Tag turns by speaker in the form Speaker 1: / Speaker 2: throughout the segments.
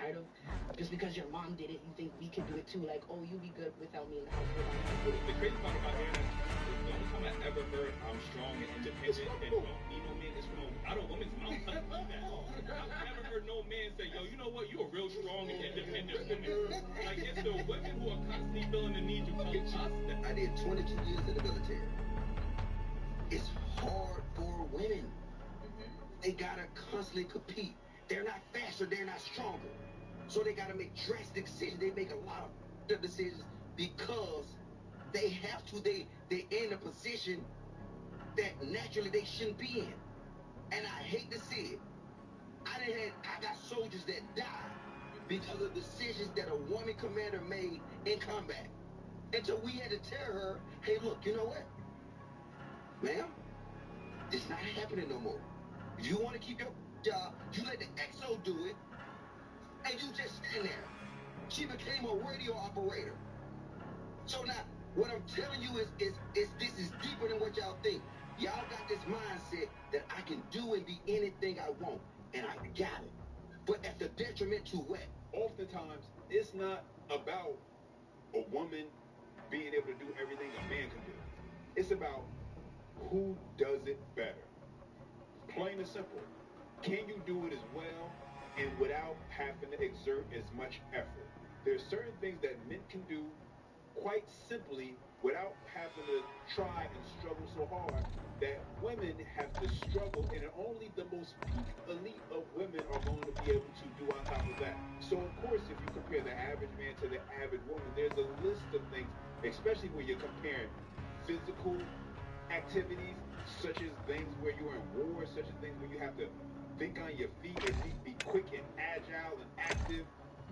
Speaker 1: tired of just because your mom did it, you think we could do it too. Like, oh, you be good without me in the house.
Speaker 2: The crazy part about hearing that is the only time I ever heard I'm strong and independent and don't need no man is from I don't women's mouth. I've never heard no man say, yo, you know what, you a real strong and independent woman. Like, it's the women who are constantly feeling the need to tell us that.
Speaker 3: I did 22 years in the military. It's hard for women. They gotta constantly compete. They're not faster, they're not stronger. So they gotta make drastic decisions. They make a lot of decisions because they have to. They're in a position that naturally they shouldn't be in. And I hate to see it. I got soldiers that died because of decisions that a woman commander made in combat. And so we had to tell her, hey, look, you know what? Ma'am, it's not happening no more. If you want to keep your job, you let the XO do it, and you just stand there. She became a radio operator. So now, what I'm telling you is this is deeper than what y'all think. Y'all got this mindset that I can do and be anything I want, and I got it. But at the detriment to what?
Speaker 2: Oftentimes, it's not about a woman being able to do everything a man can do. It's about who does it better. Plain and simple. Can you do it as well and without having to exert as much effort? There's certain things that men can do quite simply without having to try and struggle so hard that women have to struggle, and only the most peak elite of women are going to be able to do on top of that. So of course, if you compare the average man to the average woman, there's a list of things, especially when you're comparing physical activities, such as things where you're in war, such as things where you have to think on your feet and be quick and agile and active.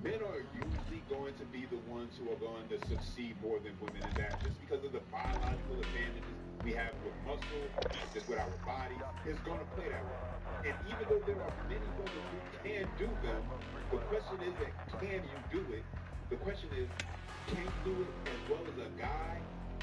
Speaker 2: Men are usually going to be the ones who are going to succeed more than women in that, just because of the biological advantages we have with muscle, just with our bodies. It's going to play that way. And even though there are many women who can do them, the question is that can you do it? The question is, can you do it as well as a guy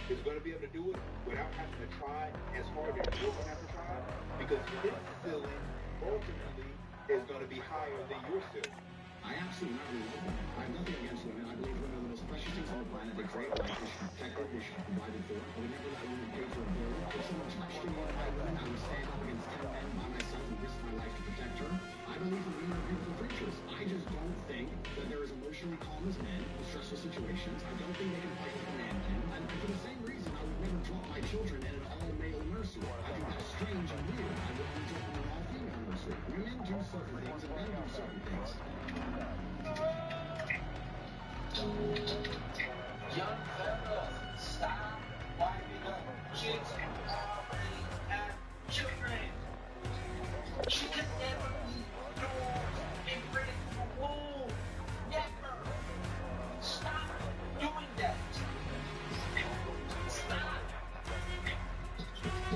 Speaker 2: is going to be able to do it without having to try as hard as you're going to have to try? Because his ceiling ultimately is going to be higher than your ceiling.
Speaker 4: I absolutely love women. I have nothing against women. I believe women are the most precious things on the planet. They create life. We should protect them. We should be provided for. I would never let a woman pay for a bill. If someone touched me by women, I would stand up against 10 men by myself and risk my life to protect her. I believe that women are beautiful creatures. I just don't think that they're as emotionally calm as men in stressful situations. I don't think they can fight with a man can. And for the same reason, I would never drop my children in an all-male nursery. I think that's strange and weird. I would only drop them in an all-female nursery. Women do certain things and men do certain things.
Speaker 5: Young fellas, stop wiping up kids who already have children. She can never be yours and ready for the womb. Never. Stop doing that. Stop.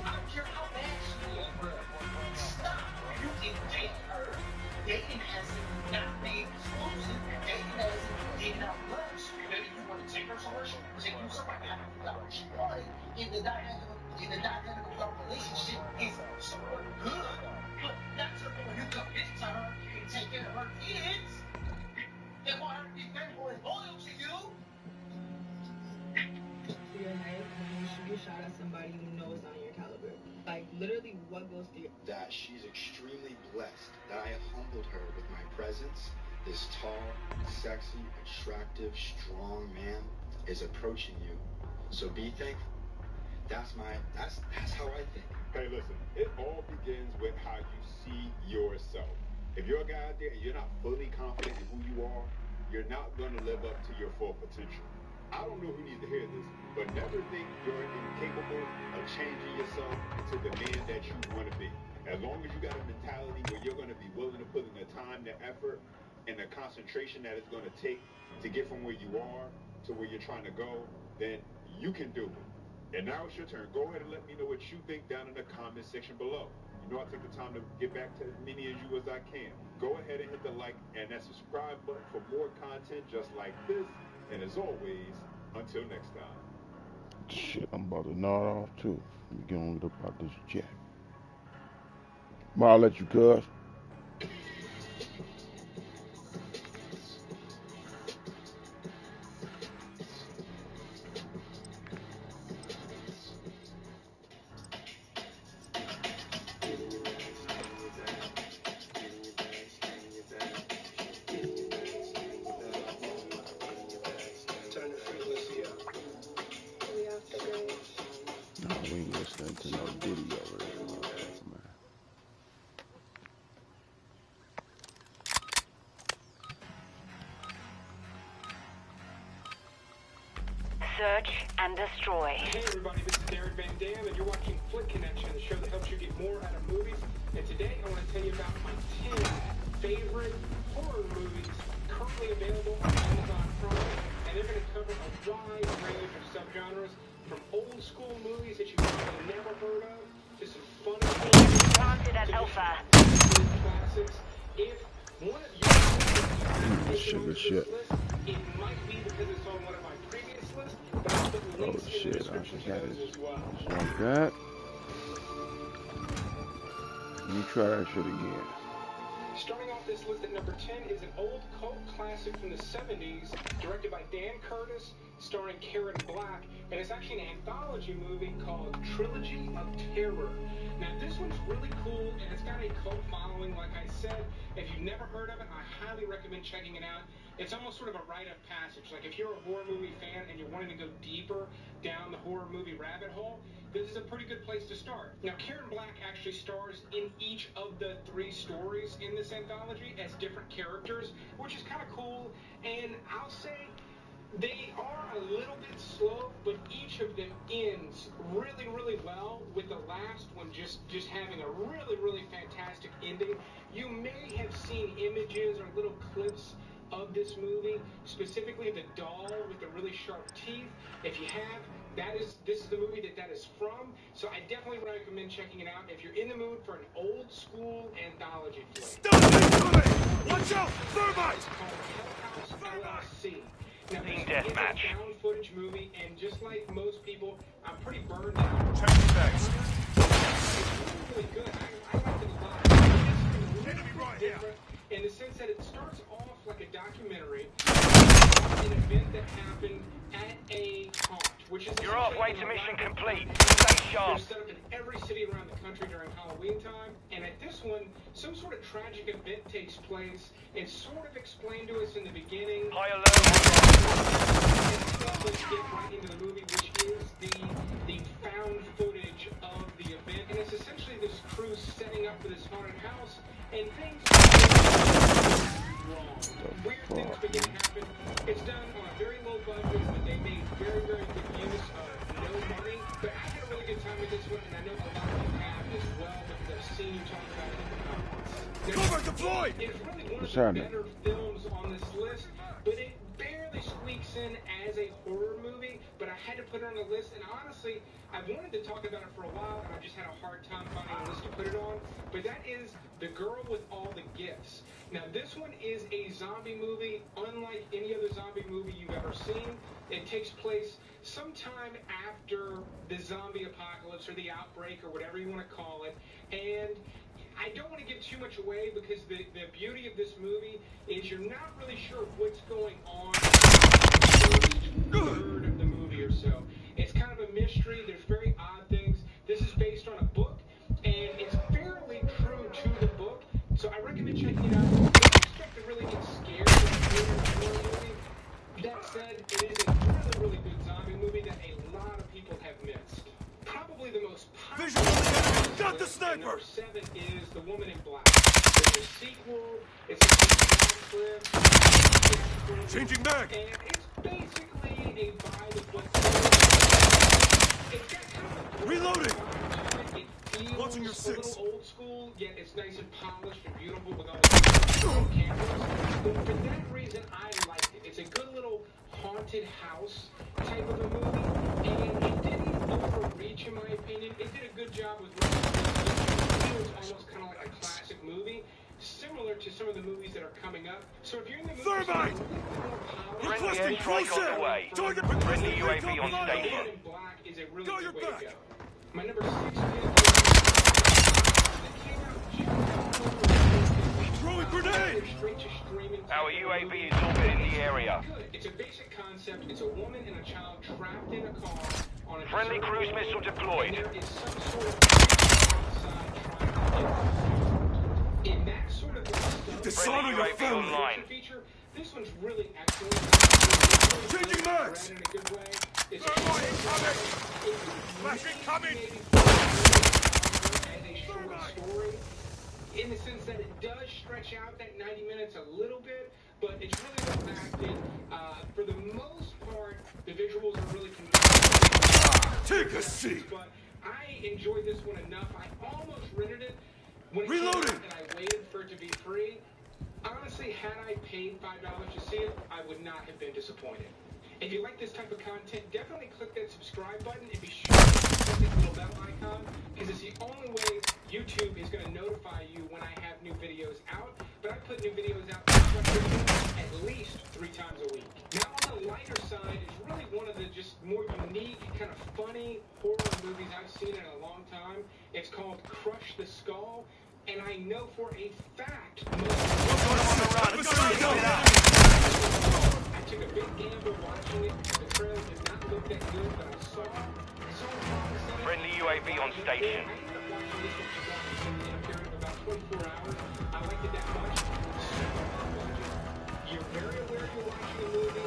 Speaker 5: I don't care how bad she is, bro. Stop. You can date her. Dating has not been exclusive. Dating has getting out lunch. Maybe you want to take her somewhere, she can take you somewhere. I don't know what she wanted. In the dynamic of your relationship is somewhat good. But not something when you commit to her and take care of her kids. They want her to be faithful and loyal to you.
Speaker 1: To your head, when you shoot your shot at somebody, you know it's not your caliber. Like, literally, what goes through your...
Speaker 6: That she's extremely blessed that I have humbled her with my presence. This tall, sexy, attractive, strong man is approaching you. So be thankful. That's how I think.
Speaker 2: Hey, listen, it all begins with how you see yourself. If you're a guy out there and you're not fully confident in who you are, you're not going to live up to your full potential. I don't know who needs to hear this, but never think you're incapable of changing yourself into the man that you want to be. As long as you got a mentality where you're going to be willing to put in the time, the effort, and the concentration that it's going to take to get from where you are to where you're trying to go, then you can do it. And now it's your turn. Go ahead and let me know what you think down in the comment section below. You know I take the time to get back to as many as you as I can. Go ahead and hit the like and that subscribe button for more content just like this. And as always, until next time.
Speaker 7: Shit, I'm about to nod off too. Let me get on about this jet. But I'll let you cuz. ain't listening to no Diddy over there, motherfucker, man.
Speaker 8: Search and destroy.
Speaker 9: Hey everybody, this is Derek Van Dam, and you're watching Flick Connection, the show that helps you get more out of movies. And today I want to tell you about my 10 favorite horror movies currently available on Amazon Prime. And they're going to cover a wide range of subgenres, from old school movies that you've probably never heard of, to some fun
Speaker 8: Planted at Alpha.
Speaker 9: classics. If one of you is on this
Speaker 7: shit.
Speaker 9: list, it might be because it's on one of my previous lists, but I'll put links in the
Speaker 7: Shit, I
Speaker 9: description to
Speaker 7: forgot
Speaker 9: those
Speaker 7: it.
Speaker 9: as well.
Speaker 7: Like that. Let me try that shit again.
Speaker 9: Starting off this list at number 10 is an old cult classic from the 70s, directed by Dan Curtis, starring Karen Black, and it's actually an anthology movie called Trilogy of Terror. Now this one's really cool, and it's got a cult following, like I said. If you've never heard of it, I highly recommend checking it out. It's almost sort of a rite of passage. Like if you're a horror movie fan and you're wanting to go deeper down the horror movie rabbit hole, this is a pretty good place to start. Now, Karen Black actually stars in each of the 3 stories in this anthology as different characters, which is kind of cool. And I'll say they are a little bit slow, but each of them ends really, really well, with the last one just having a really, really fantastic ending. You may have seen images or little clips of this movie, specifically the doll with the really sharp teeth. If you have, this is the movie that is from, so I definitely recommend checking it out if you're in the mood for an old school anthology flick.
Speaker 10: Watch out! Thermite!
Speaker 9: It's called Hell House LLC. Now, this is
Speaker 10: Deathmatch.
Speaker 9: a found footage movie, and just like most people, I'm pretty burned out.
Speaker 10: Check the bags.
Speaker 9: It's really good. I liked it a lot. It's
Speaker 10: Enemy right here.
Speaker 9: different in the sense that it starts off like a documentary about an event that happened at a haunt, which is
Speaker 10: You're halfway to
Speaker 9: essentially
Speaker 10: mission
Speaker 9: a live
Speaker 10: complete.
Speaker 9: event.
Speaker 10: Stay sharp.
Speaker 9: They're set up in every city around the country during Halloween time, and at this one, some sort of tragic event takes place. It's sort of explained to us in the beginning.
Speaker 10: High alert.
Speaker 9: Let's get right into the movie, which is the found footage of the event, and it's essentially this crew setting up for this haunted house, and things wrong. Weird things begin to happen. It's done on a very low budget, but they made very, very good use of no money. But I had a really good time with this one, and I know a lot of you have as well, because I've seen you talk about it in the comments.
Speaker 10: Cover deployed!
Speaker 9: It's really one of the better films on this list, but it barely squeaks in as a horror movie, but I had to put it on the list, and honestly, I've wanted to talk about it for a while, and I just had a hard time finding a list to put it on, but that is The Girl with All the Gifts. Now, this one is a zombie movie, unlike any other zombie movie you've ever seen. It takes place sometime after the zombie apocalypse or the outbreak or whatever you want to call it, and I don't want to give too much away because the beauty of this movie is you're not really sure what's going on in the first third of the movie or so. It's kind of a mystery. There's very odd things. This is based on a book, and it's fairly true to the book, so I recommend checking it out. Don't expect to really get scared when you're in a horror movie. That said, it is a really, really good zombie movie that a lot of people have missed. Probably the most popular.
Speaker 10: Got the sniper!
Speaker 9: Number 7 is The Woman in Black. It's a sequel. It's a
Speaker 10: Changing mag!
Speaker 9: and it's basically a vibe of what's it's got kind of a
Speaker 10: Reloading!
Speaker 9: It feels
Speaker 10: Watching your
Speaker 9: a
Speaker 10: 6.
Speaker 9: little old school, yet it's nice and polished and beautiful with all the cameras. But for that reason, I liked it. It's a good little haunted house type of a movie, and it didn't overreach in my opinion. It did a good job with what it feels almost kind of like a classic movie, similar to some of the movies that are coming up. So if you're in the movie,
Speaker 10: Thermite! Requesting close air! Target Friendly UAV on station.
Speaker 9: in Black is a really
Speaker 10: Go
Speaker 9: good
Speaker 10: your
Speaker 9: way
Speaker 10: back.
Speaker 9: to go. My number 6
Speaker 10: Throwing grenade!
Speaker 9: Our
Speaker 10: UAV is orbiting the area.
Speaker 9: It's a basic concept. It's a woman and a child trapped in a car on a
Speaker 10: Friendly
Speaker 9: desert
Speaker 10: cruise
Speaker 9: road,
Speaker 10: missile
Speaker 9: and
Speaker 10: deployed.
Speaker 9: there is some sort of outside trying to get in that sort of
Speaker 10: Dishonor your family.
Speaker 9: feature. This one's really excellent.
Speaker 10: Changing mags.
Speaker 9: In a good way. It's a short story in the sense that it does stretch out that 90 minutes a little bit, but it's really well acted. For the most part, the visuals are really convincing. Take a seat. But I enjoyed this one enough. I almost rented it when it came out, and I waited for it to be free. Honestly, had I paid $5 to see it, I would not have been disappointed. If you like this type of content, definitely click that subscribe button and be sure to click the little bell icon, because it's the only way YouTube is going to notify you when I have new videos out. But I put new videos out at least 3 times a week. Now, on the lighter side is really one of the just more unique, kind of funny horror movies I've seen in a long time. It's called Crush the Skull, and I know for a fact I took a big gamble watching it. The trailer did not look that good, but I saw it.
Speaker 10: Friendly UAV on station.
Speaker 9: I ended up watching this one in a period of about 24 hours. I liked it that much. You're very aware you're watching a movie.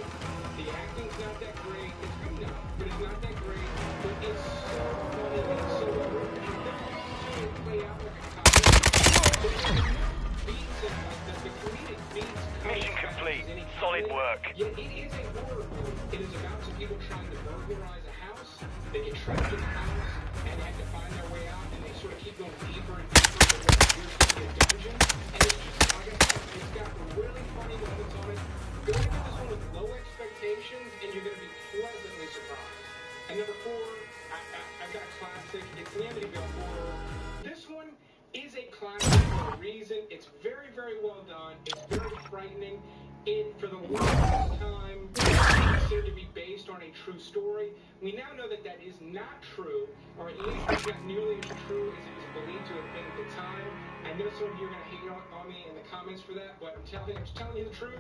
Speaker 9: The acting's not that great. It's good enough, but it's not that great. But it's so funny and it's so well written. And it doesn't necessarily play out like a comedy. But there's enough beats and the comedic beats.
Speaker 10: Mission complete. Solid work.
Speaker 9: Yet it is a horror movie. It is about some people trying to burglarize a house. They get trapped in the house, and they have to find their way out, and they sort of keep going deeper and deeper into what appears to be a dungeon. And it's just, like I said, it's got really funny moments on it. Go into this one with low expectations, and you're going to be pleasantly surprised. And number 4, I've got a classic. It's the Amityville Horror. This one is a classic for a reason. It's very, very well done. It's very frightening. It, for the longest time, considered to be based on a true story. We now know that that is not true, or at least it's not nearly as true as it was believed to have been at the time. I know some of you are going to hate on me in the comments for that, but I'm just telling you the truth.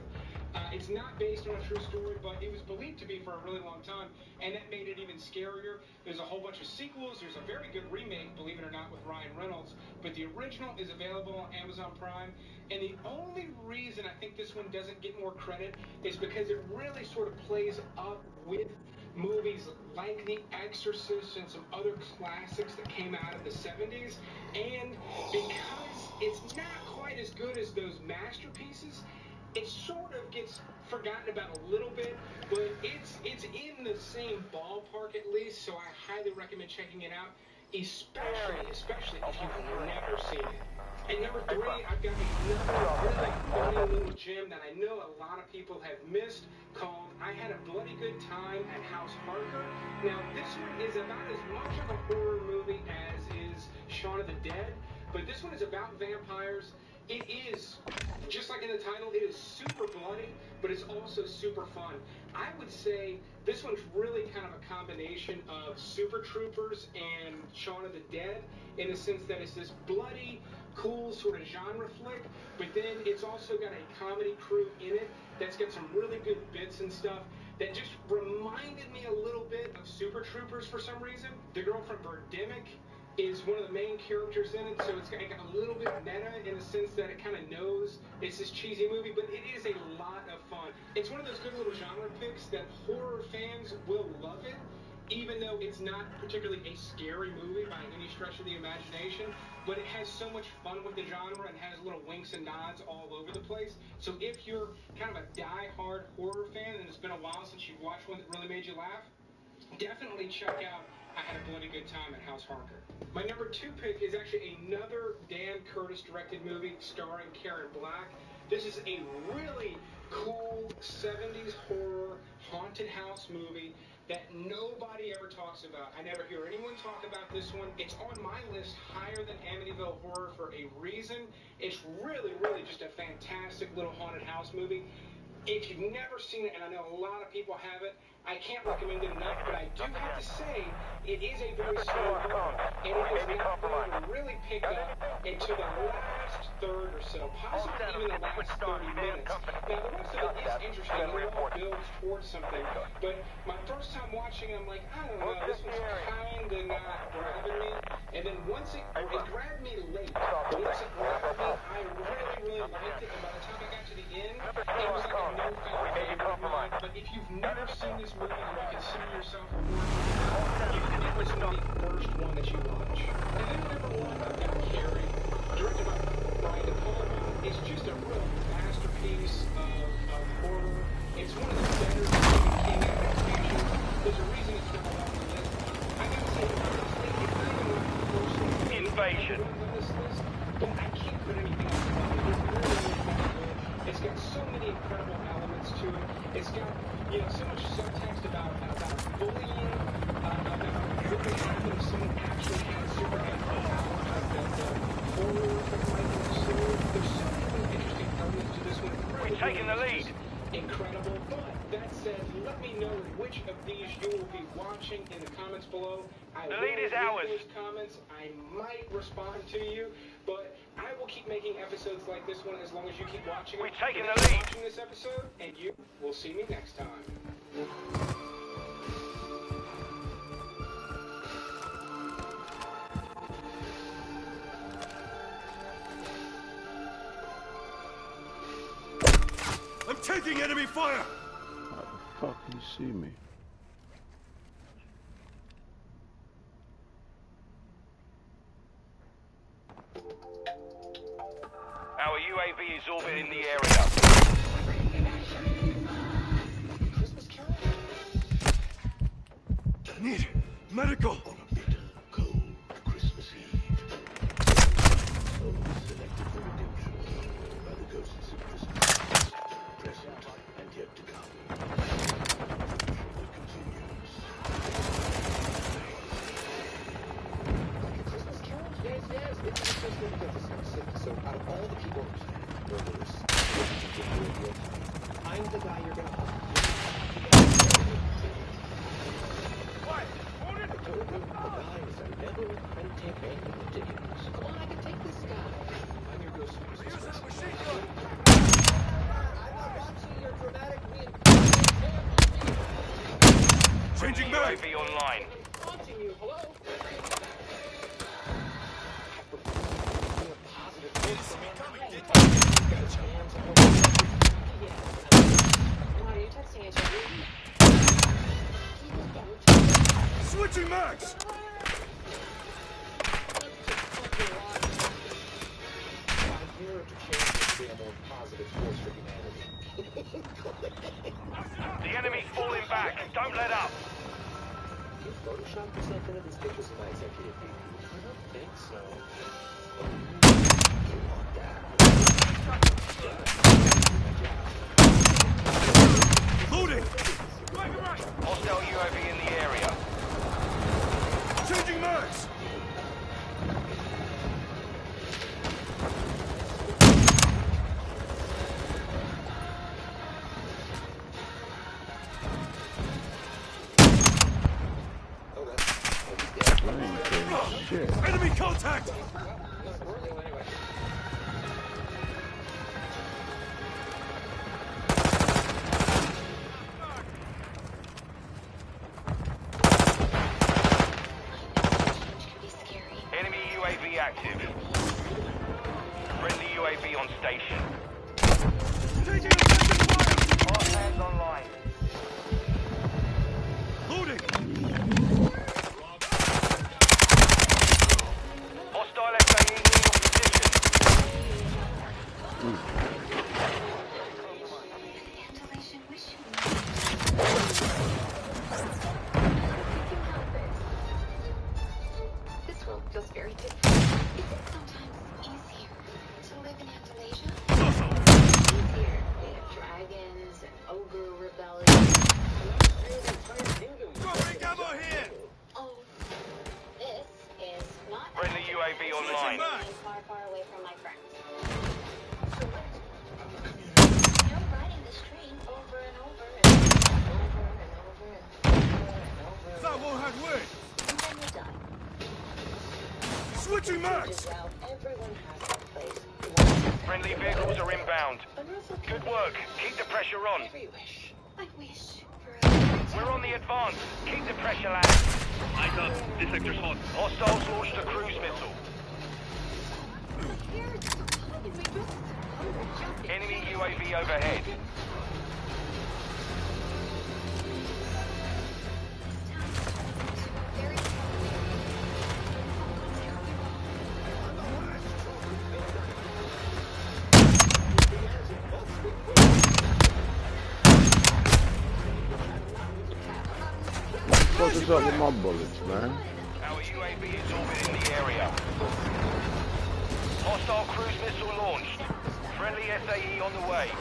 Speaker 9: It's not based on a true story, but it was believed to be for a really long time, and that made it even scarier. There's a whole bunch of sequels. There's a very good remake, believe it or not, with Ryan Reynolds, but the original is available on Amazon Prime, and the only reason I think this one doesn't get more credit is because it really sort of plays up with movies like The Exorcist and some other classics that came out of the 70s, and because it's not quite as good as those masterpieces, it sort of gets forgotten about a little bit, but it's in the same ballpark at least, so I highly recommend checking it out, especially if you've never seen it. And number 3, I've got another really funny little gem that I know a lot of people have missed called I Had a Bloody Good Time at House Harker. Now, this one is about as much of a horror movie as is Shaun of the Dead, but this one is about vampires. It is, just like in the title, it is super bloody, but it's also super fun. I would say this one's really kind of a combination of Super Troopers and Shaun of the Dead, in the sense that it's this bloody, cool sort of genre flick, but then it's also got a comedy crew in it that's got some really good bits and stuff that just reminded me a little bit of Super Troopers for some reason. The girl from Birdemic is one of the main characters in it, so it's got a little bit meta in the sense that it kind of knows it's this cheesy movie, but it is a lot of fun. It's one of those good little genre picks that horror fans will love it, even though it's not particularly a scary movie by any stretch of the imagination, but it has so much fun with the genre and has little winks and nods all over the place. So if you're kind of a die-hard horror fan and it's been a while since you've watched one that really made you laugh, definitely check out I Had a Bloody Good Time at House Harker. My number 2 pick is actually another Dan Curtis directed movie starring Karen Black. This is a really cool 70s horror haunted house movie that nobody ever talks about. I never hear anyone talk about this one. It's on my list higher than Amityville Horror for a reason. It's really, really just a fantastic little haunted house movie. If you've never seen it, and I know a lot of people have it, I can't recommend it enough, but I do have to say it is a very slow burn, and it is not going to really pick up until the last third or so, possibly even the last 30 minutes. Now, the rest of it is interesting. It all builds towards something, but my first time watching, I'm like, I don't know, this one's kind of not grabbing me, and then once it grabbed me late, but once it grabbed me, I really, really liked it, and by the time I got to the end, it was like a newfound favorite of mine. But if you've never seen this movie and you consider yourself a horror movie, it was one of the first one that you watch. And then number one, I've got Carrie, directed by Brian De Palma. It's just a real masterpiece of horror. It's one of the better Stephen King adaptations. There's a reason it's not on the list. I gotta say, honestly, it's not even like the first one.
Speaker 10: Invasion.
Speaker 9: On this list, but I can't put anything else above it. It's really, really that good. It's got so many incredible elements to it. It's got, so much subtext about bullying, about what would happen if someone actually had supernatural powers, like the horror of lighting the sword. There's so many interesting elements to this one.
Speaker 10: We're taking the lead.
Speaker 9: Incredible. But that said, let me know which of these you will be watching in the comments below.
Speaker 10: The lead is ours.
Speaker 9: Those comments, I might respond to you, but I will keep making episodes like this one as long as you keep watching.
Speaker 10: We're taking
Speaker 9: the
Speaker 10: lead.
Speaker 9: Watching this episode, and you will see me next time.
Speaker 11: I'm taking enemy fire!
Speaker 7: How the fuck can you see me?
Speaker 10: Our UAV is orbiting the area.
Speaker 11: Need medical!
Speaker 3: So out of all the people murderers, I'm the guy you're gonna hold.
Speaker 10: What? Ordered?
Speaker 3: Guys, I never had to take anything ridiculous. Come on, I can take this guy. I'm your ghost.
Speaker 11: Use that machine gun!
Speaker 3: I'm not watching your dramatic
Speaker 11: Changing back!
Speaker 10: UAV online.
Speaker 3: I'm watching you. Hello?
Speaker 11: Switching max!
Speaker 3: I'm here to change this to be a more positive force for humanity.
Speaker 10: The enemy's falling back. Don't let up.
Speaker 3: You photoshopped yourself into these pictures of my executive VP? I don't think so. You want that?
Speaker 11: Loading!
Speaker 10: Hostile UAV in the area.
Speaker 11: Changing max!
Speaker 7: Shit.
Speaker 11: Enemy contact!
Speaker 10: Enemy UAV active. Friendly UAV on station.
Speaker 11: Taking effective fire!
Speaker 10: All hands online.
Speaker 11: Loading!
Speaker 10: Hostile SAE in your position.
Speaker 12: This world feels very different. Is it sometimes easier to live in Andalusia? Easier. We have dragons and ogre rebellion.
Speaker 11: Dropping ammo here!
Speaker 12: Oh, this is not
Speaker 10: Friendly UAV online.
Speaker 12: far, far away from my friends. No riding this train over and over and over and over and over and over.
Speaker 11: That won't have weight!
Speaker 12: And then we're done.
Speaker 11: Switching max!
Speaker 12: Well, everyone has that place.
Speaker 10: Friendly vehicles are inbound. Good work. Keep the pressure on.
Speaker 12: Whatever you wish. I wish for a
Speaker 10: We're on the advance. Keep the pressure, lads.
Speaker 13: Eyes up. This sector's hot.
Speaker 10: Hostiles launched a cruise missile. Enemy UAV overhead.
Speaker 7: What's up with my bullets, man?
Speaker 10: Our UAV is orbiting the area. Hostile cruise missile launched. Friendly SAE on the way.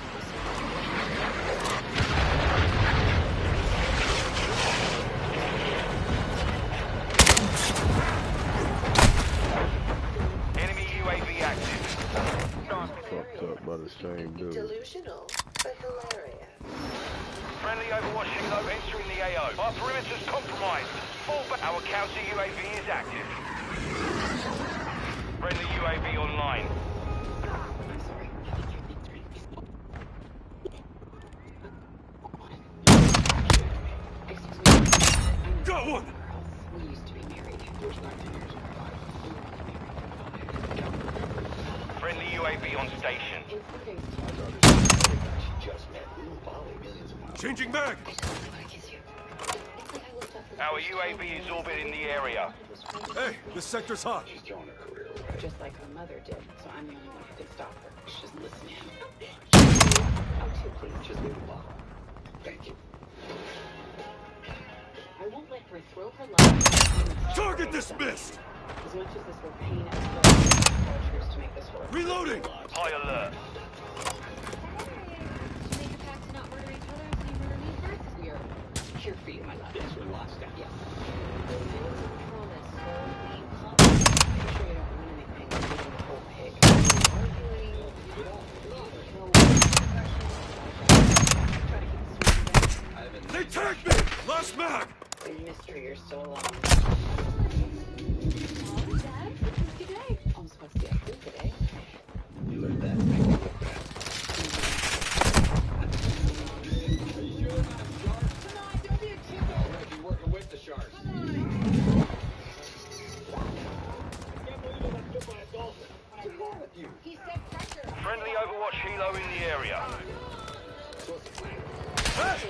Speaker 10: Enemy UAV active.
Speaker 7: Fucked up by the same dude.
Speaker 14: Delusional, but hilarious.
Speaker 10: Friendly Overwatch Hilo entering the AO. Our perimeter's compromised. Fall back. Our counter UAV is active. Friendly UAV online.
Speaker 11: Got one!
Speaker 12: We used to be married.
Speaker 10: Friendly UAV on station.
Speaker 11: Changing back!
Speaker 10: Our UAV is orbiting the area.
Speaker 11: Hey, this sector's hot.
Speaker 12: Just like her mother did, so I'm the only one who can stop her. She's listening. Oh, too, please. Just leave it alone.
Speaker 6: Thank you.
Speaker 12: I won't let her throw her life.
Speaker 11: Target dismissed!
Speaker 12: As much as this will pain and cultures to make this work.
Speaker 11: Reloading!
Speaker 10: High alert.
Speaker 12: To make a pact to not murder each other until you murder me first. We are here for you, my love.
Speaker 6: Yes, we're lost down.
Speaker 12: Yes. Promise, so we compromise. Make sure you don't ruin anything. Leaving the whole pig. Arguing. Try to keep the sweet together.
Speaker 11: They tagged me! Last mag!
Speaker 12: The mystery you're so alone.
Speaker 14: Dad, what's today?
Speaker 12: I'm supposed to be at food today.
Speaker 6: You learned that. Make me look bad. Are you sure they're not sharks?
Speaker 14: Come on, don't be a chicken.
Speaker 6: I might be working with the sharks.
Speaker 14: Come on.
Speaker 6: I can't believe I got bit by a dolphin. What's wrong with you?
Speaker 14: He said pressure.
Speaker 10: Friendly Overwatch Hilo in the area.
Speaker 6: So what's the plan?
Speaker 11: Hey!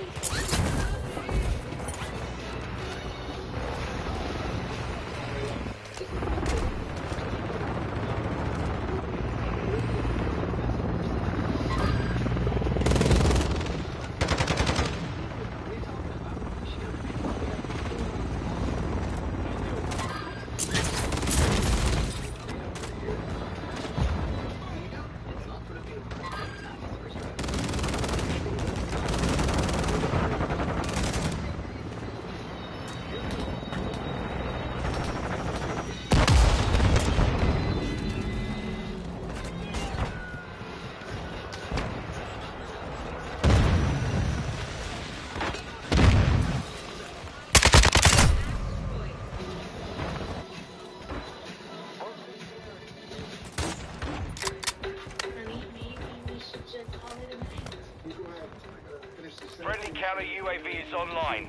Speaker 10: Friendly counter UAV is online.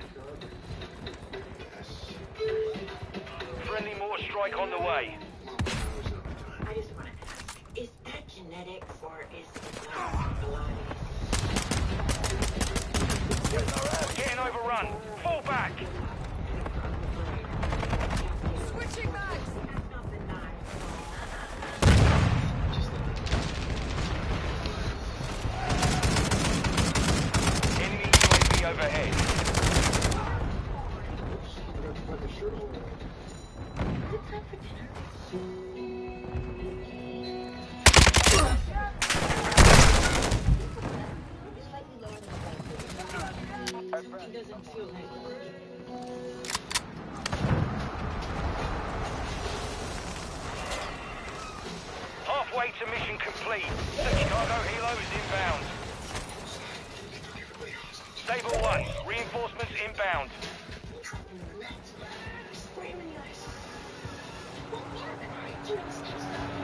Speaker 10: Friendly mortar strike on the way.
Speaker 14: I just want to ask, is that genetics or is it not blood?
Speaker 10: We're getting overrun. Fall back.
Speaker 14: Switching back! That's not the knife.
Speaker 10: Enemy UAV overhead.
Speaker 12: It doesn't feel like
Speaker 10: Halfway to mission complete. The Chicago Hilo is inbound. Stable 1. Reinforcements inbound.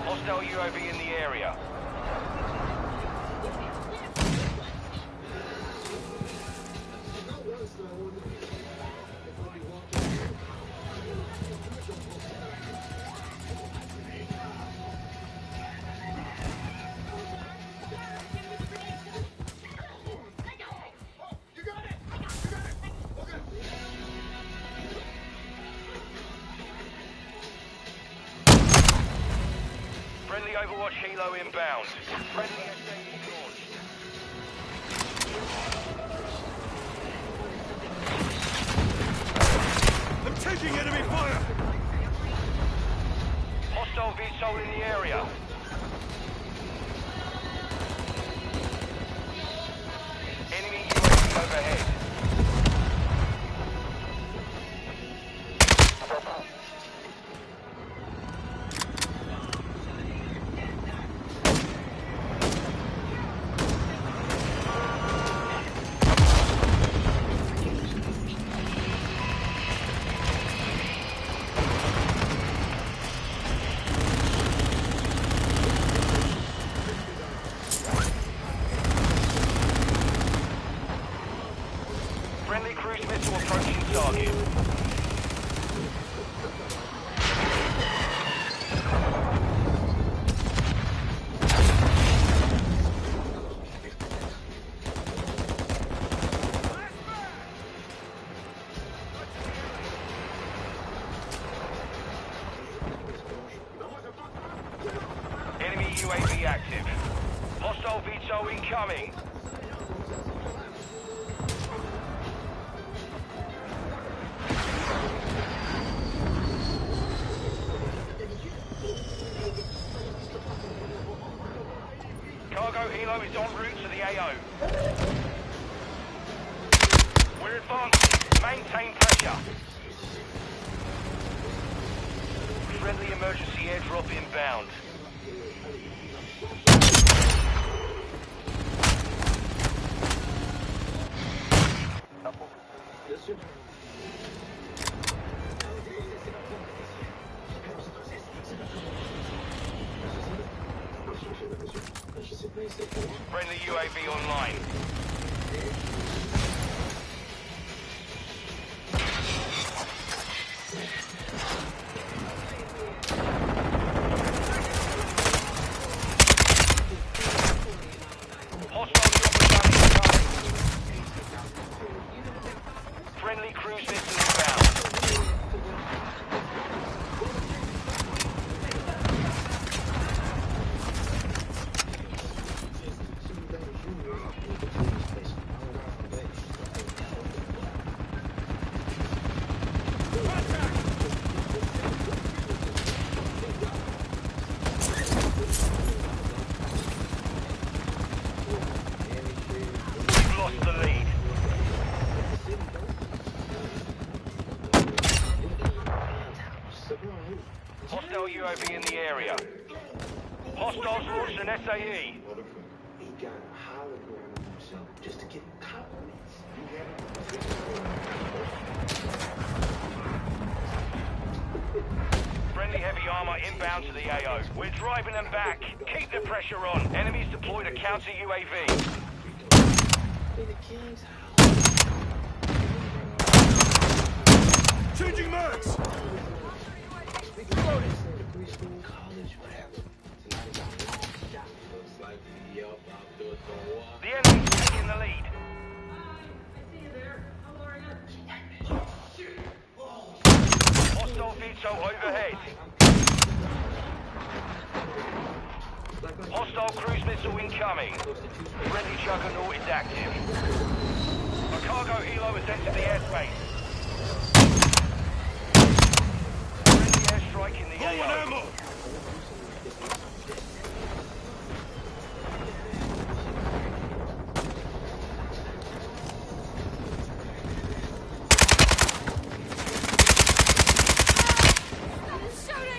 Speaker 10: Hostile UAV in the area. Friendly Overwatch Hilo inbound. Friendly SAE launched. Friendly cruise missile approaching target. Enemy UAV active. Hostile VTOL incoming. Cargo helo is en route to the AO. We're advancing. Maintain pressure. Friendly emergency airdrop inbound. Friendly UAV online. Hostile chopper gun incoming. Friendly cruise missile inbound. We've lost the lead. Hostile UAV in the area. Hostiles launched an SAE.
Speaker 3: He got a hologram of himself just to get compliments.
Speaker 10: Friendly heavy armor inbound to the AO. We're driving them back. Keep the pressure on. Enemies deployed a counter UAV.
Speaker 3: In the king's house.
Speaker 11: Changing mags!
Speaker 3: Preschool, college, whatever. Tonight is our last shot. Looks like we up out the door.
Speaker 10: The enemy's taking the lead. Hostile VTOL overhead. Hostile cruise missile incoming. Friendly juggernaut is active. A cargo helo has entered the airspace. Friendly airstrike in the
Speaker 11: Low on
Speaker 10: AO.
Speaker 11: ammo!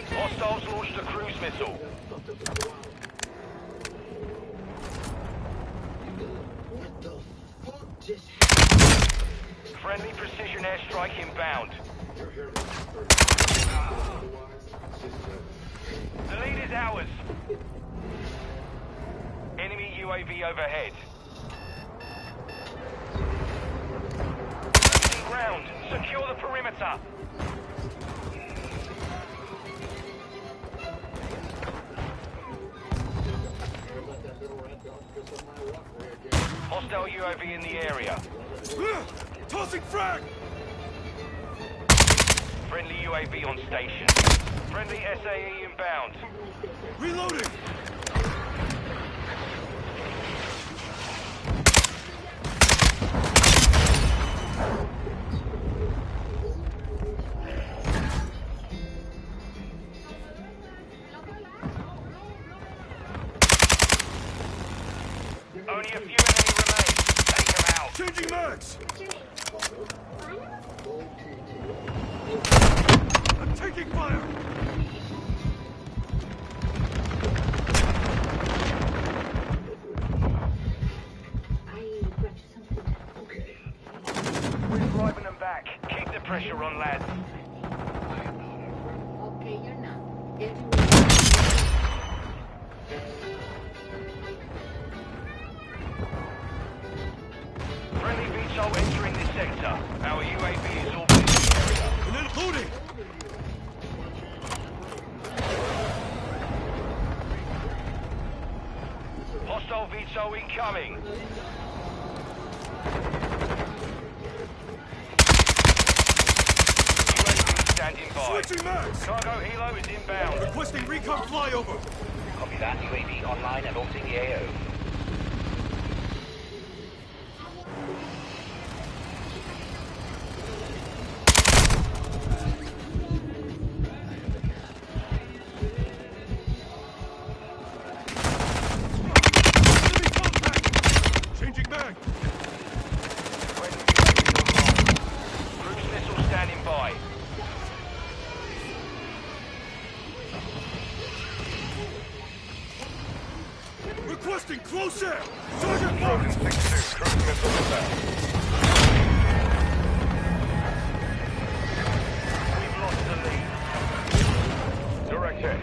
Speaker 10: Hostiles launched a cruise missile.
Speaker 3: What the fuck just happened?
Speaker 10: Friendly precision airstrike inbound. The lead is ours. Enemy UAV overhead. Losing ground. Secure the perimeter. Hostile UAV in the area.
Speaker 11: Tossing frag!
Speaker 10: Friendly UAV on station. Friendly SAE inbound.
Speaker 11: Reloading!
Speaker 10: Only a few enemy remain. Take them out.
Speaker 11: Changing mags! I'm taking fire!
Speaker 10: We're driving them back. Keep the pressure on, lads.
Speaker 14: Okay, you're not.
Speaker 10: Friendly Hostile entering this sector. Our UAV is orbiting the area.
Speaker 11: And then looting!
Speaker 10: Hostile VTOL incoming. UAV standing by.
Speaker 11: Switching mags!
Speaker 10: Cargo helo is inbound.
Speaker 11: Requesting recon flyover!
Speaker 13: Copy that. UAV online and orbiting the AO.
Speaker 11: Changing mag!
Speaker 10: Cruise missile standing by.
Speaker 11: Requesting close air! Target marked!
Speaker 10: Cruise missile inbound. We've lost the lead. Direct hit.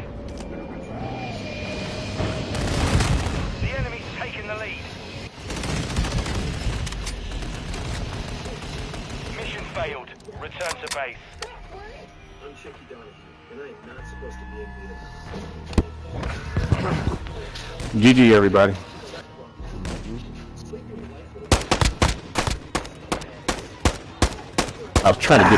Speaker 10: The enemy's taken the lead. Mission failed. Return to base.
Speaker 3: I'm Chicky Donahue, and I am not supposed to be in Vietnam.
Speaker 15: GG, everybody. I was trying to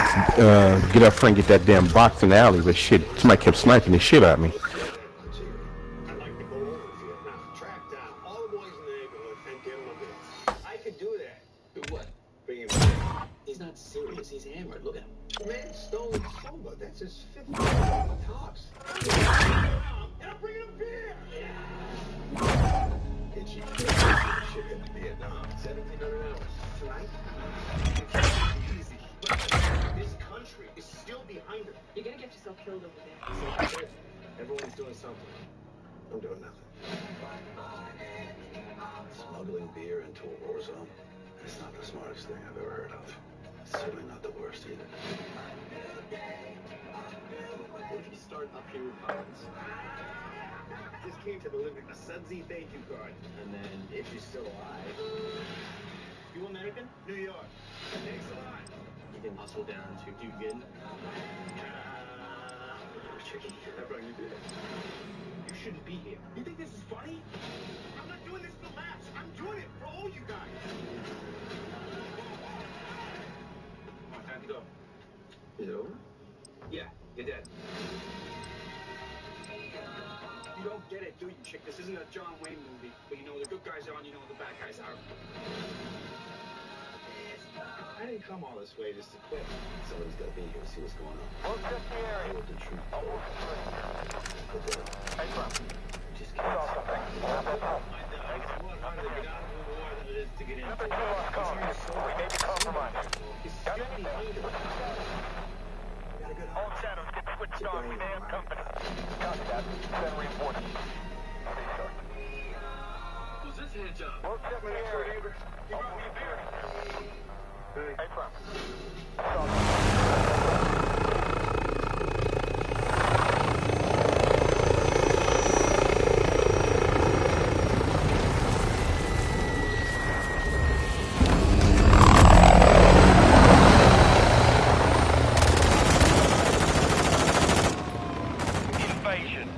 Speaker 15: get up front and get that damn box in the alley, but shit, somebody kept sniping the shit at me.
Speaker 3: I'd like to go over Vietnam, track down all the boys in the neighborhood, and get them a bit. I could do that. Do what? Bring him back. He's not serious. He's hammered. Look at him. Man, stone sober. That's his 5th tops. And I'm bringing him beer. Get you shit into Vietnam. 1,700 hours. Tonight? Easy. This country is still behind her.
Speaker 14: You're gonna get yourself killed over there.
Speaker 3: Everyone's doing something. I'm doing nothing. Smuggling beer into a war zone is not the smartest thing I've ever heard of. It's certainly not the worst either. What if you start up here with violence? Just came to deliver a sudsy thank you card. And then, if you're still alive... You American? New York. Thanks a lot. You can hustle down to Dugan. Chicken. I brought you beer. You shouldn't be here. You think this is funny? I'm not doing this for laughs. I'm doing it for all you guys. Come on, time to go. Is it over? Yeah, you're dead. You don't get it, do you, chick? This isn't a John Wayne movie, but you know the good guys are and you know the bad guys are. I didn't come all this way just to quit. Someone's got to be here to see what's going on.
Speaker 10: We'll check the area.
Speaker 3: I want the truth.
Speaker 10: Hey, bro.
Speaker 3: Just can't. It's more harder to get out of the war than it is to get in.
Speaker 10: Number 2 on call. We may be compromised.
Speaker 3: Got it?
Speaker 10: All shadows get switched on. We may have company. Copy that. Send reinforcements.
Speaker 3: Who's this hand job?
Speaker 10: We'll check the area. You brought me a beer. Hey, bro. Invasion.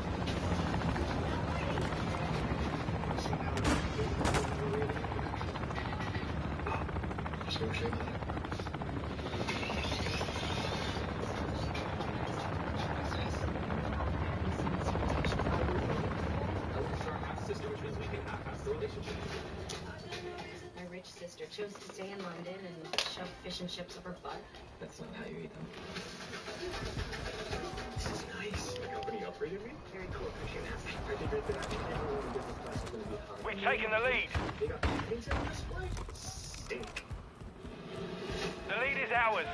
Speaker 14: My rich sister chose to stay in London and shove fish and chips up her butt.
Speaker 3: That's not how you eat them. This is nice. The company upgraded me? Very cool. Appreciate that. I think that everyone in business class is going to be hard.
Speaker 10: We've taken the lead.
Speaker 3: They got things in this way? Stink.
Speaker 10: The lead is ours.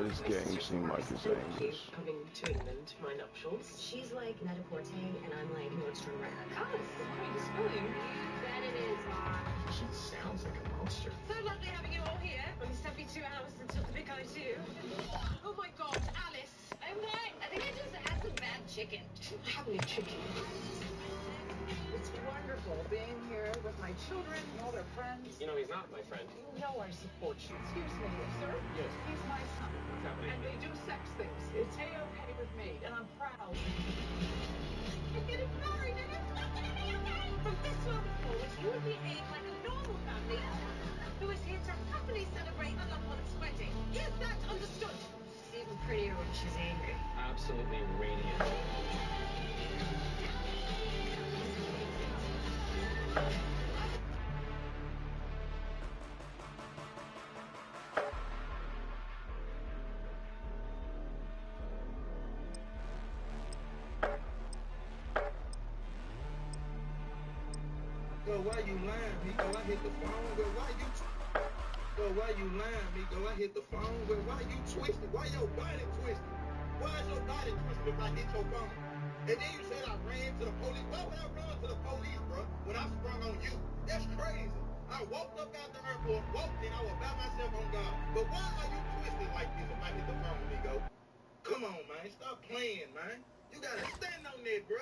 Speaker 7: This game seems like it's aimless.
Speaker 14: Coming to England for my nuptials. She's like Net-a-Porter and I'm like Nordstrom Rack. Oh, sorry, spelling. That it is, Mom.
Speaker 3: She sounds like a monster.
Speaker 14: So lovely having you all here. Only 72 hours until the big I-2. Oh my God, Alice. I'm fine. I think I just had some bad chicken. I haven't had chicken. It's wonderful.
Speaker 16: wonderful being here with my children and all their friends.
Speaker 9: You know, he's not my friend.
Speaker 16: You know I support you. Excuse me, sir.
Speaker 9: Yes.
Speaker 16: He's my son.
Speaker 9: What's happening?
Speaker 16: And they do sex things. It's A-okay with me, and I'm proud. I'm getting married, and it's not gonna be okay.
Speaker 17: From this moment forward, you will behave like a normal family who is here to happily celebrate a loved one's wedding. Is that understood?
Speaker 14: She's even prettier when she's angry.
Speaker 9: Absolutely radiant.
Speaker 3: Go, why you lying, Migo? I hit the phone. Go, why you? Go, why you lying, Migo? I hit the phone. Go, why you twisted? Why your body twisted? Why is your body twisted if I hit your phone? And then you said I ran to the police. Why would I run to the police, bro? When I sprung on you? That's crazy. I woke up out the airport, walked in, I was by myself on God. But why are you twisted like this if I hit the phone, Migo? Come on, man. Stop playing, man. You gotta stand on that, bro.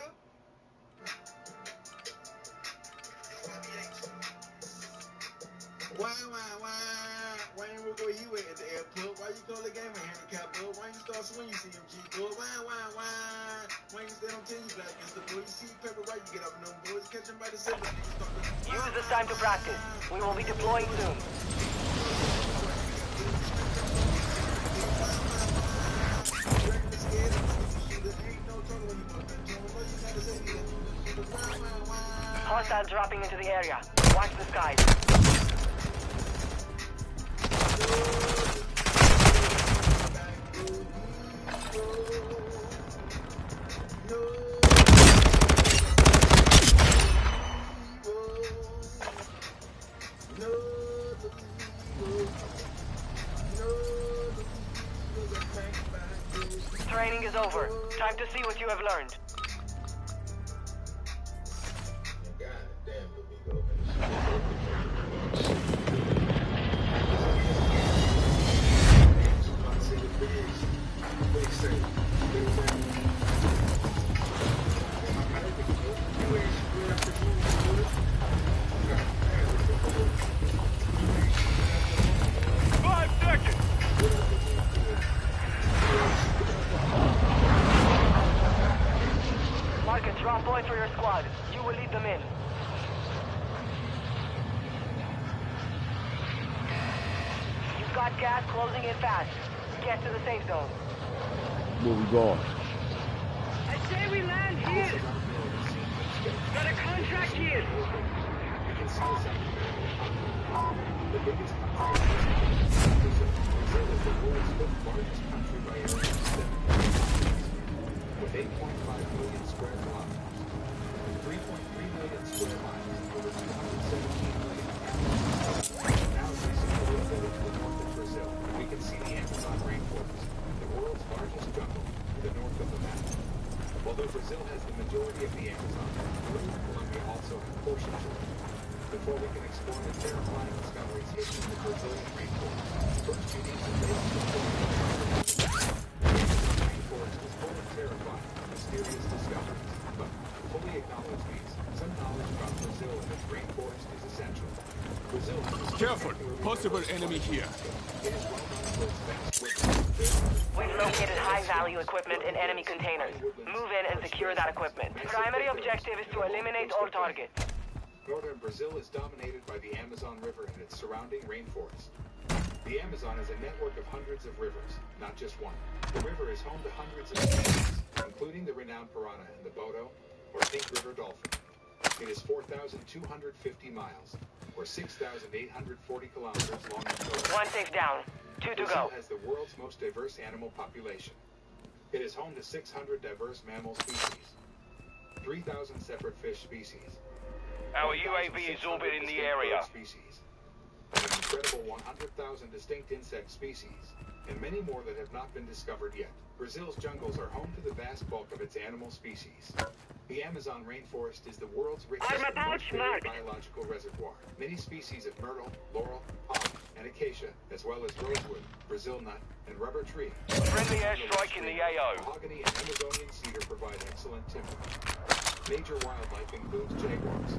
Speaker 3: Why ain't we go you at the airport? Why you call the game a handicap, bro? Why you start swinging CMG, bro? Why you stay on 10, you black against the boy? You see pepper right, you get up and them boys, catch them by the zip, like niggas start
Speaker 8: Use this time to practice. We will be deploying soon. Hostiles dropping into the area. Watch the skies. Training is over. Time to see what you have learned. Mark a drop point for your squad. You will lead them in. You've got gas closing in fast. Get to the safe zone.
Speaker 7: Where we going?
Speaker 8: I say we land here. Got a contract here.
Speaker 2: You can see this the biggest country is the world's largest country by area, with 8.5 million square kilometers, 3.3 million square miles, over 217 million inhabitants. Now recently located to the north of Brazil, we can see the Amazon rainforest, the world's largest jungle to the north of the map. Although Brazil has the majority of the Amazon, Peru and Colombia also have portions of it. Before we can explore the terrifying discoveries hidden in the Brazilian rainforest, first you need to face the rainforest is full of terrifying, mysterious discoveries. But to fully acknowledge these, some knowledge about Brazil and its rainforest is essential. Brazil has
Speaker 11: Careful! Possible enemy here.
Speaker 2: It is well known for its vast woodlands.
Speaker 8: We've located high-value equipment in enemy containers. Move in and secure that equipment. Primary objective is to eliminate all targets.
Speaker 2: Northern Brazil is dominated by the Amazon River and its surrounding rainforest. The Amazon is a network of hundreds of rivers, not just one. The river is home to hundreds of species, including the renowned piranha and the bodo, or pink river dolphin. It is 4,250 miles, or 6,840 kilometers long in total.
Speaker 8: One safe down. 2 to
Speaker 2: Brazil
Speaker 8: go.
Speaker 2: has the world's most diverse animal population. It is home to 600 diverse mammal species, 3,000 separate fish species,
Speaker 10: Our UAV is orbiting the area.
Speaker 2: Species, an incredible 100,000 distinct insect species, and many more that have not been discovered yet. Brazil's jungles are home to the vast bulk of its animal species. The Amazon rainforest is the world's richest and most varied biological reservoir. Many species of myrtle, laurel, hop, and acacia, as well as rosewood, Brazil nut, and rubber tree.
Speaker 10: Friendly airstrike in the AO.
Speaker 2: Mahogany and Amazonian cedar provide excellent timber.
Speaker 18: Major wildlife includes jaguars,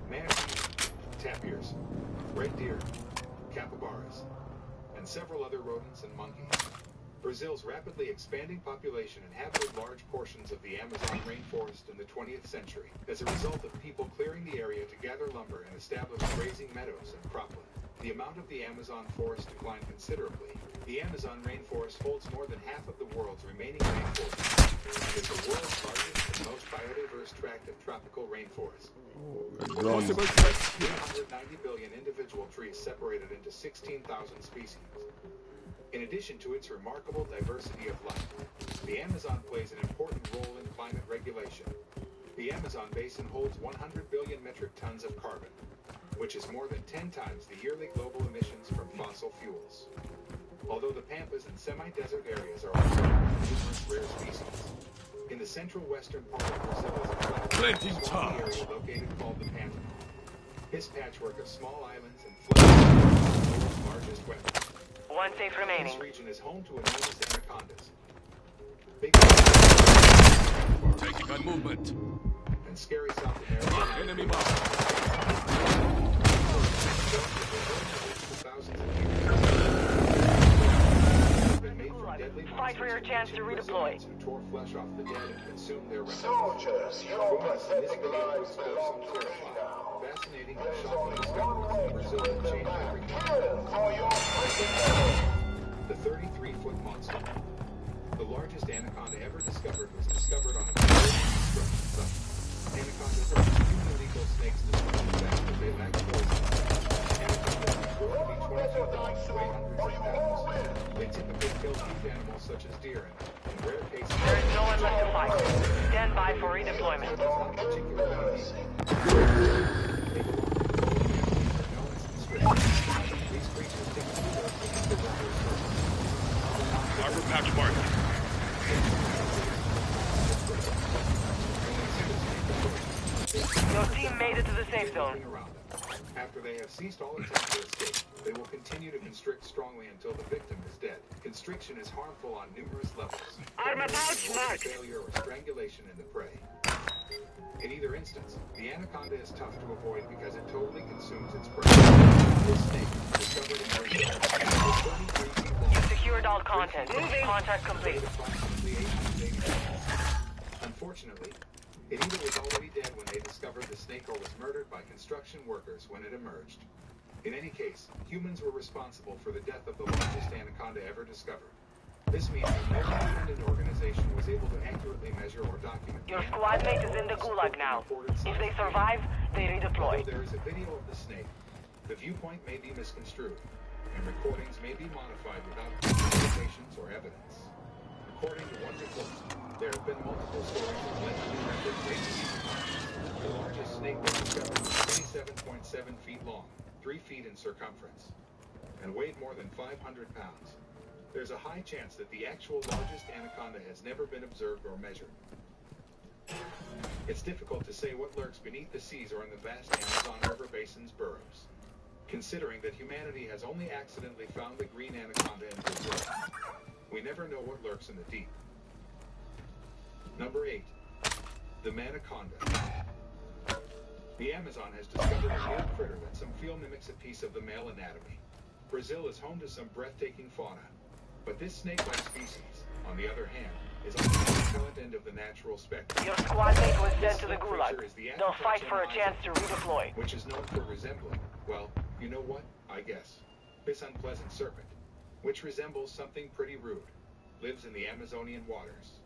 Speaker 18: manatees, tapirs, red deer, capybaras, and several other rodents and monkeys. Brazil's rapidly expanding population inhabited large portions of the Amazon rainforest in the 20th century as a result of people clearing the area to gather lumber and establish grazing meadows and cropland. The amount of the Amazon forest declined considerably. The Amazon rainforest holds more than half of the world's remaining rainforest. It is the world's largest and most biodiverse tract of tropical rainforest. 390 billion individual trees separated into 16,000 species. In addition to its remarkable diversity of life, the Amazon plays an important role in climate regulation. The Amazon basin holds 100 billion metric tons of carbon, which is more than 10 times the yearly global emissions from fossil fuels. Although the pampas and semi-desert areas are also home to numerous rare species. In the central western part of Brazil is a flat, swampy area located called the Pampa. This patchwork of small islands and flats is the world's largest wetland.
Speaker 8: One safe remaining.
Speaker 18: This region is home to enormous anacondas. Big
Speaker 11: taking on movement.
Speaker 18: And scary South American
Speaker 11: enemy mark.
Speaker 8: Fight for your chance to redeploy.
Speaker 18: Who tore flesh off the dead and consumed their
Speaker 19: Soldiers, your pathetic lives belong to me now.
Speaker 18: Fascinating and shocking discoveries in Brazil that changed everything.
Speaker 19: For your freedom.
Speaker 18: The 33-foot monster. The largest anaconda ever discovered was discovered on a construction site. Anacondas are extremely lethal snakes despite the fact that they lack poison. Anacondas can grow to be 20 feet long and weigh hundreds of pounds. They typically kill huge animals such as deer and, in rare cases...
Speaker 8: There is no one left to fight. Stand by for redeployment.
Speaker 11: Harbor patch mark.
Speaker 8: Your team made it to the safe zone.
Speaker 18: After they have ceased all attempts to escape, they will continue to constrict strongly until the victim is dead. Constriction is harmful on numerous levels. Failure or strangulation in the prey. In either instance, the anaconda is tough to avoid because it totally consumes its prey. This snake, discovered in Brazil, is 33 feet long.
Speaker 8: You secured all content. Contract complete.
Speaker 18: Unfortunately, it either was already dead when they discovered the snake or was murdered by construction workers when it emerged. In any case, humans were responsible for the death of the largest anaconda ever discovered. This means that no independent organization was able to accurately measure or document.
Speaker 8: Your squad mate is in the gulag now. If they survive, they redeploy.
Speaker 18: Although there is a video of the snake, the viewpoint may be misconstrued, and recordings may be modified without communications or evidence. According to one report, there have been multiple stories of allegedly rendered great species. The largest snake was discovered was 27.7 feet long, 3 feet in circumference, and weighed more than 500 pounds. There's a high chance that the actual largest anaconda has never been observed or measured. It's difficult to say what lurks beneath the seas or in the vast Amazon River Basin's burrows, considering that humanity has only accidentally found the green anaconda in Brazil. We never know what lurks in the deep. Number 8. The Manaconda. The Amazon has discovered a new critter that some feel mimics a piece of the male anatomy. Brazil is home to some breathtaking fauna, but this snake-like species, on the other hand, is on the repellent end of the natural spectrum.
Speaker 8: Your squad mate was sent to the gulag. They'll fight for a chance to redeploy.
Speaker 18: Which is known for resembling, well, you know what? I guess. This unpleasant serpent, which resembles something pretty rude, lives in the Amazonian waters.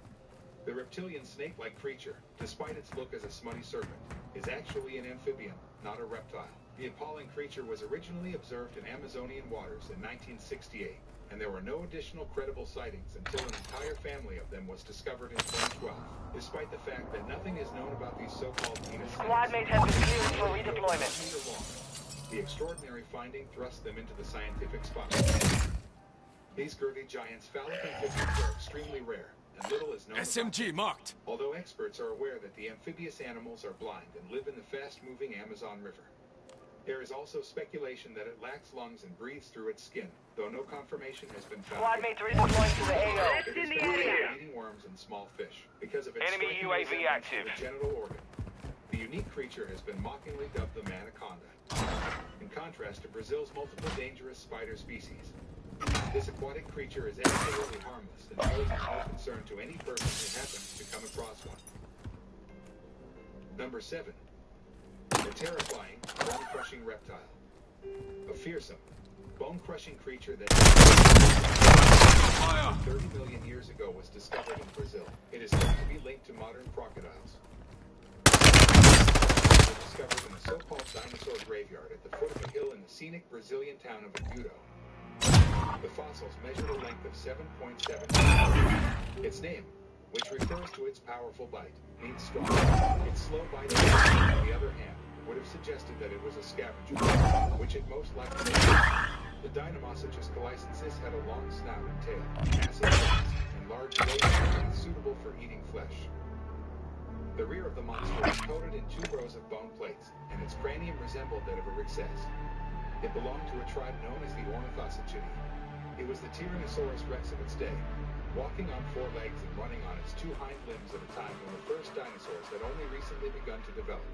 Speaker 18: The reptilian snake-like creature, despite its look as a smutty serpent, is actually an amphibian, not a reptile. The appalling creature was originally observed in Amazonian waters in 1968, and there were no additional credible sightings until an entire family of them was discovered in 2012, despite the fact that nothing is known about these so-called penis snakes.
Speaker 8: Squad mates have been cleared for redeployment.
Speaker 18: The extraordinary finding thrust them into the scientific spotlight. These girthy giants' phallic amphibians are extremely rare, and little is known
Speaker 11: SMG marked.
Speaker 18: Although experts are aware that the amphibious animals are blind and live in the fast-moving Amazon River. There is also speculation that it lacks lungs and breathes through its skin, though no confirmation has been found.
Speaker 8: Squad mates redeploying to the AO.
Speaker 18: It is found in eating worms and small fish because of its
Speaker 10: Enemy
Speaker 18: striking
Speaker 10: UAV
Speaker 18: resemblance
Speaker 10: active.
Speaker 18: to the genital organ. The unique creature has been mockingly dubbed the Manaconda, in contrast to Brazil's multiple dangerous spider species. This aquatic creature is absolutely harmless and poses no concern to any person who happens to come across one. Number 7. The terrifying, bone-crushing reptile. A fearsome, bone-crushing creature that 30 million years ago was discovered in Brazil. It is thought to be linked to modern crocodiles. It was discovered in a so-called dinosaur graveyard at the foot of a hill in the scenic Brazilian town of Agudo. The fossils measure a length of 7.7 meters. Its name, which refers to its powerful bite, means strong. Its slow bite, on the other hand, would have suggested that it was a scavenger, which it most likely is. The Dynamossus calicensis had a long snout and tail, massive legs, and large blades suitable for eating flesh. The rear of the monster was coated in 2 rows of bone plates, and its cranium resembled that of a rixace. It belonged to a tribe known as the Ornithocechidae. It was the Tyrannosaurus rex of its day, walking on 4 legs and running on its 2 hind limbs at a time when the first dinosaurs had only recently begun to develop.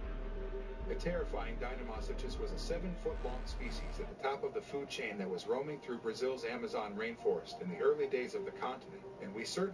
Speaker 18: The terrifying Dynamossus was a 7-foot-long species at the top of the food chain that was roaming through Brazil's Amazon rainforest in the early days of the continent, and we certainly